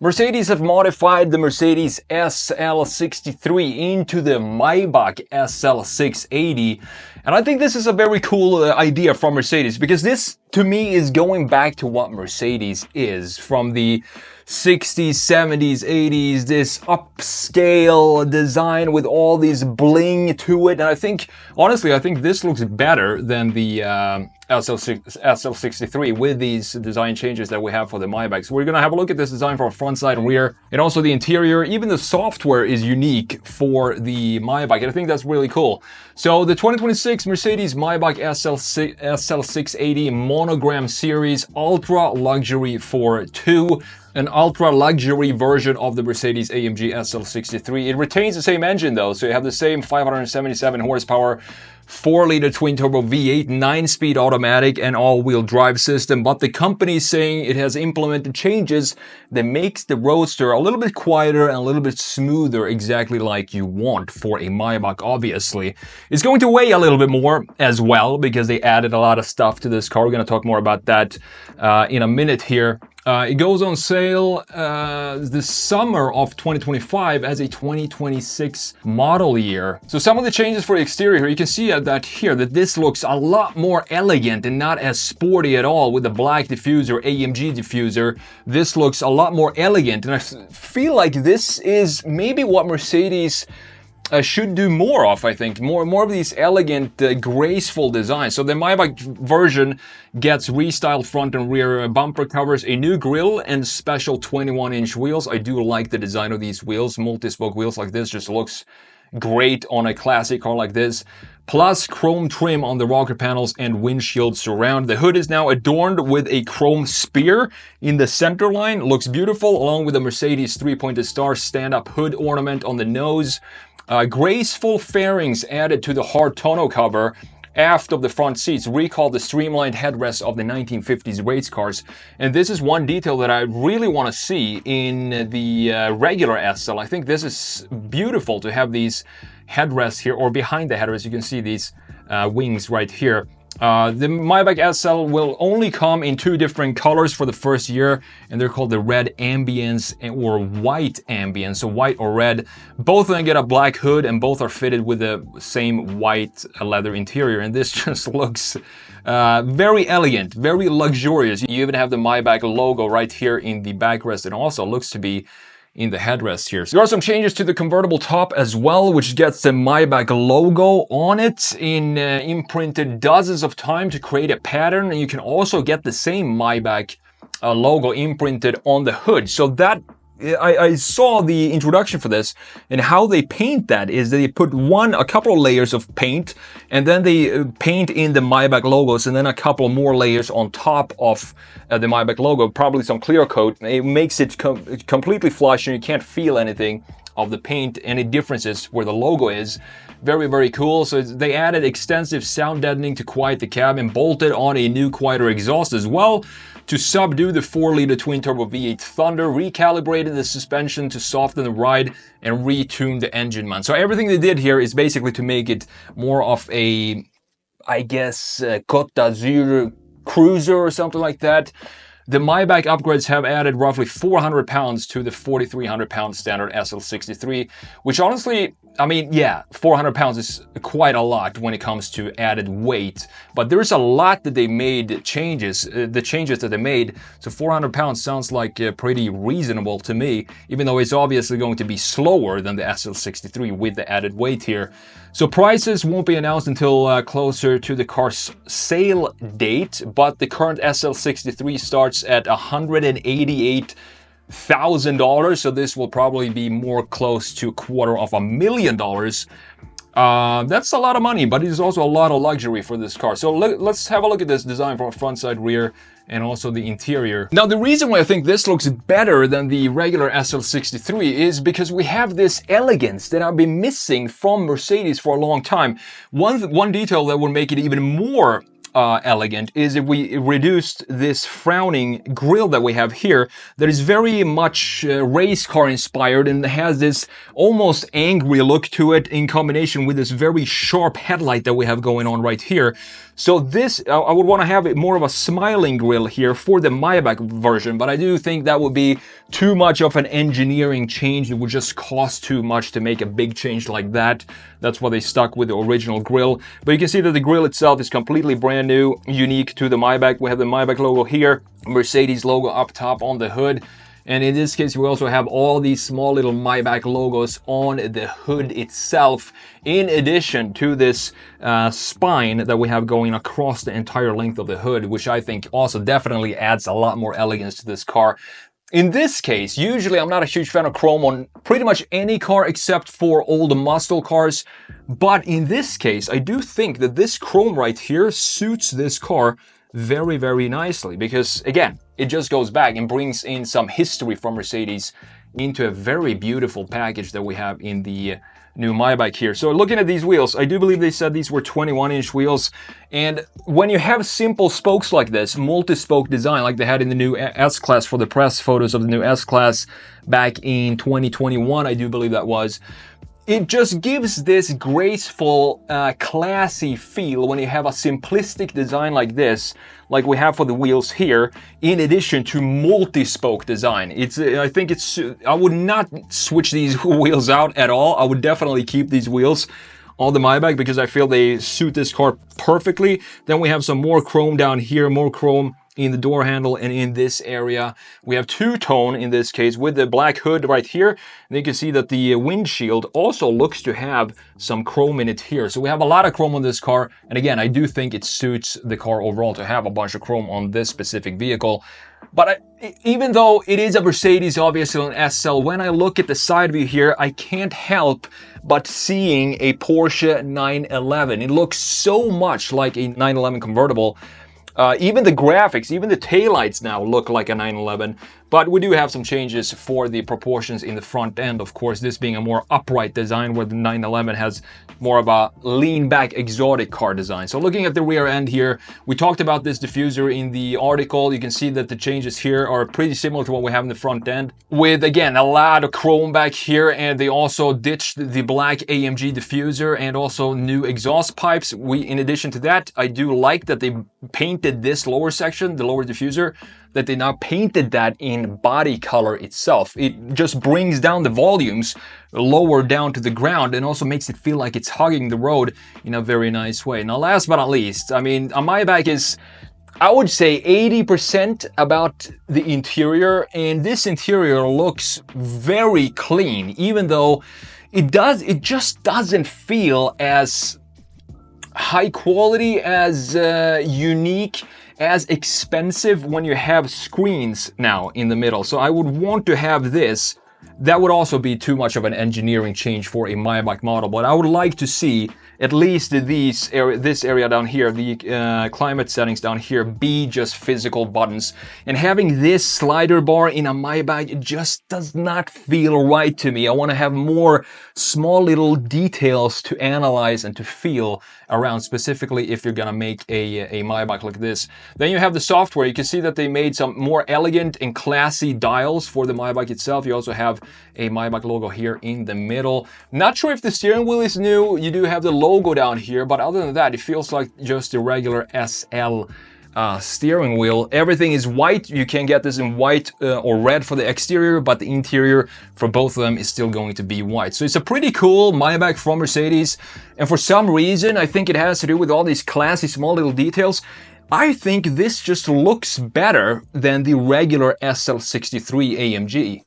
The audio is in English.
Mercedes have modified the Mercedes SL63 into the Maybach SL680. And I think this is a very cool idea from Mercedes, because this, to me, is going back to what Mercedes is from the 60s, 70s, 80s, this upscale design with all these bling to it. And I think, honestly, I think this looks better than the SL63 with these design changes that we have for the Maybach. So we're going to have a look at this design from front, side, and rear, and also the interior. Even the software is unique for the Maybach, and I think that's really cool. So the 2026 Mercedes Maybach SL680 Monogram Series Ultra Luxury 4.2, an ultra luxury version of the Mercedes AMG SL63. It retains the same engine though, so you have the same 577 horsepower, 4-liter twin-turbo V8, 9-speed automatic and all-wheel drive system, but the company is saying it has implemented changes that makes the Roadster a little bit quieter and a little bit smoother, exactly like you want for a Maybach, obviously. It's going to weigh a little bit more as well, because they added a lot of stuff to this car. We're going to talk more about that in a minute here. It goes on sale the summer of 2025 as a 2026 model year. So some of the changes for the exterior here, you can see that this looks a lot more elegant and not as sporty at all with the black diffuser, AMG diffuser. This looks a lot more elegant, and I feel like this is maybe what Mercedes should do more of. I think more of these elegant, graceful designs. So the Maybach version gets restyled front and rear bumper covers, a new grille, and special 21-inch wheels. I do like the design of these wheels. Multi-spoke wheels like this just looks great on a classic car like this. Plus chrome trim on the rocker panels and windshield surround. The hood is now adorned with a chrome spear in the center line. Looks beautiful, along with the Mercedes 3-pointed star stand-up hood ornament on the nose. Graceful fairings added to the hard tonneau cover aft of the front seats recall the streamlined headrests of the 1950s race cars. And this is one detail that I really want to see in the regular SL. I think this is beautiful to have these headrests here, or behind the headrests you can see these wings right here. The Maybach SL will only come in 2 different colors for the first year, and they're called the red ambience or white ambience, so white or red. Both of them get a black hood, and both are fitted with the same white leather interior, and this just looks very elegant, very luxurious. You even have the Maybach logo right here in the backrest, and also looks to be in the headrest here. So there are some changes to the convertible top as well, which gets the Maybach logo on it imprinted dozens of times to create a pattern. And you can also get the same Maybach logo imprinted on the hood. So that I saw the introduction for this, and how they paint that is they put a couple of layers of paint, and then they paint in the Maybach logos, and then a couple more layers on top of the Maybach logo, probably some clear coat. It makes it completely flush, and you can't feel anything of the paint, any differences where the logo is. Very, very cool. So they added extensive sound deadening to quiet the cabin, bolted on a new quieter exhaust as well to subdue the 4-liter twin-turbo V8 Thunder, recalibrated the suspension to soften the ride, and retuned the engine mount. So everything they did here is basically to make it more of a, I guess, Côte d'Azur cruiser or something like that. The Maybach upgrades have added roughly 400 pounds to the 4,300 pound standard SL63, which honestly, I mean, yeah, 400 pounds is quite a lot when it comes to added weight, but there's a lot that they made changes, the changes that they made. So 400 pounds sounds like pretty reasonable to me, even though it's obviously going to be slower than the SL63 with the added weight here. So prices won't be announced until closer to the car's sale date, but the current SL63 starts at $188,000, so this will probably be more close to $250,000. That's a lot of money, but it is also a lot of luxury for this car. So let's have a look at this design from front, side, rear, and also the interior. Now, the reason why I think this looks better than the regular SL63 is because we have this elegance that I've been missing from Mercedes for a long time. One detail that would make it even more elegant is if we reduced this frowning grille that we have here that is very much race car inspired and has this almost angry look to it in combination with this very sharp headlight that we have going on right here. So this, I would want to have it more of a smiling grille here for the Maybach version, but I do think that would be too much of an engineering change. It would just cost too much to make a big change like that. That's why they stuck with the original grille. But you can see that the grille itself is completely brand new, unique to the Maybach. We have the Maybach logo here, Mercedes logo up top on the hood. And in this case, we also have all these small little Maybach logos on the hood itself, in addition to this spine that we have going across the entire length of the hood, which I think also definitely adds a lot more elegance to this car. In this case, usually I'm not a huge fan of chrome on pretty much any car except for old muscle cars. But in this case, I do think that this chrome right here suits this car very, very nicely because, again, it just goes back and brings in some history from Mercedes into a very beautiful package that we have in the new Maybach here. So looking at these wheels, I do believe they said these were 21-inch wheels. And when you have simple spokes like this, multi-spoke design like they had in the new S-Class for the press photos of the new S-Class back in 2021, I do believe that was, it just gives this graceful, classy feel when you have a simplistic design like this, like we have for the wheels here, in addition to multi-spoke design. I would not switch these wheels out at all. I would definitely keep these wheels on the Maybach because I feel they suit this car perfectly. Then we have some more chrome down here, more chrome in the door handle and in this area. We have two-tone in this case with the black hood right here. And you can see that the windshield also looks to have some chrome in it here. So we have a lot of chrome on this car. And again, I do think it suits the car overall to have a bunch of chrome on this specific vehicle. But even though it is a Mercedes, obviously an SL, when I look at the side view here, I can't help but seeing a Porsche 911. It looks so much like a 911 convertible. Even the graphics, even the taillights now look like a 911, but we do have some changes for the proportions in the front end, of course, this being a more upright design where the 911 has more of a lean back exotic car design. So looking at the rear end here, we talked about this diffuser in the article. You can see that the changes here are pretty similar to what we have in the front end with, again, a lot of chrome back here, and they also ditched the black AMG diffuser and also new exhaust pipes. In addition to that, I do like that they painted this lower section, the lower diffuser, that they now painted that in body color itself. It just brings down the volumes lower down to the ground and also makes it feel like it's hugging the road in a very nice way. Now, last but not least, I mean, a Maybach is, I would say, 80% about the interior, and this interior looks very clean, even though it just doesn't feel as high quality, as unique, as expensive when you have screens now in the middle. So I would want to have this. That would also be too much of an engineering change for a Maybach model, but I would like to see at least this area down here, the climate settings down here, be just physical buttons. And having this slider bar in a Maybach, it just does not feel right to me. I want to have more small little details to analyze and to feel around, specifically if you're gonna make a Maybach like this. Then you have the software. You can see that they made some more elegant and classy dials for the Maybach itself. You also have a Maybach logo here in the middle. Not sure if the steering wheel is new. You do have the logo down here, but other than that, it feels like just a regular SL steering wheel. Everything is white. You can get this in white or red for the exterior, but the interior for both of them is still going to be white. So it's a pretty cool Maybach from Mercedes, and for some reason, I think it has to do with all these classy small little details. I think this just looks better than the regular SL63 AMG.